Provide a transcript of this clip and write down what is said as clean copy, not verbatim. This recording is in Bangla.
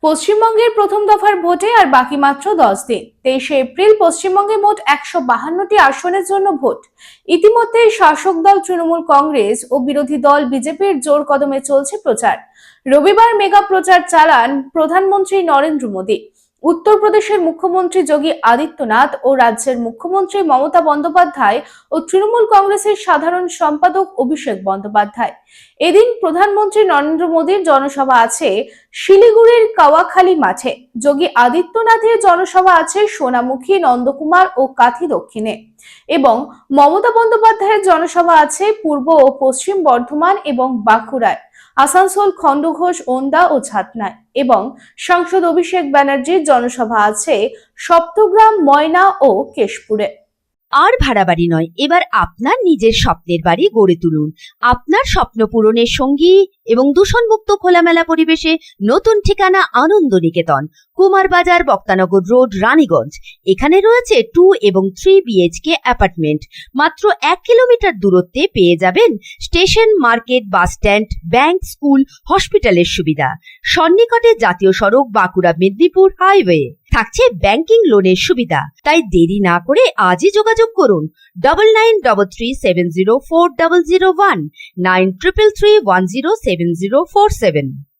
পশ্চিমবঙ্গের প্রথম দফার ভোটে আর বাকি মাত্র 10 দিন। 23শে এপ্রিল পশ্চিমবঙ্গে মোট 152টি আসনের জন্য ভোট। ইতিমধ্যে শাসক দল তৃণমূল কংগ্রেস ও বিরোধী দল বিজেপির জোর কদমে চলছে প্রচার। রবিবার মেগা প্রচার চালান প্রধানমন্ত্রী নরেন্দ্র মোদী। উত্তরপ্রদেশের মুখ্যমন্ত্রী যোগী আদিত্যনাথ ও রাজ্যের মুখ্যমন্ত্রী মমতা বন্দ্যোপাধ্যায় ও তৃণমূল কংগ্রেসের সাধারণ সম্পাদক অভিষেক বন্দ্যোপাধ্যায়। এদিন প্রধানমন্ত্রী নরেন্দ্র মোদীর জনসভা আছে শিলিগুড়ির কাওয়াখালী মাঠে। যোগী আদিত্যনাথের জনসভা আছে সোনামুখী, নন্দকুমার ও কাথি দক্ষিণে এবং মমতা বন্দ্যোপাধ্যায়ের জনসভা আছে পূর্ব ও পশ্চিম বর্ধমান এবং বাঁকুড়ায়, আসানসোল, খণ্ডঘোষ, ওন্দা ও ছাতনায় এবং সাংসদ অভিষেক ব্যানার্জির জনসভা আছে সপ্তগ্রাম, ময়না ও কেশপুরে। আর ভাড়া বাড়ি নয়, এবার আপনার নিজের স্বপ্নের বাড়ি গড়ে তুলুন। আপনার স্বপ্ন পূরণের সঙ্গী এবং দূষণমুক্ত খোলামেলা পরিবেশে নতুন ঠিকানা আনন্দ নিকেতন, কুমারবাজার, বক্তানগর রোড, রানীগঞ্জ। এখানে রয়েছে 2 এবং 3 BHK অ্যাপার্টমেন্ট। মাত্র 1 কিলোমিটার দূরত্বে পেয়ে যাবেন station, market, bus stand, bank, school, হসপিটালের সুবিধা। সন্নিকটে জাতীয় সড়ক, বাঁকুড়া মেদিনীপুর হাইওয়ে। থাকছে ব্যাংকিং লোনের সুবিধা। তাই দেরি না করে আজই যোগাযোগ করুন 9933704001, 9333107047।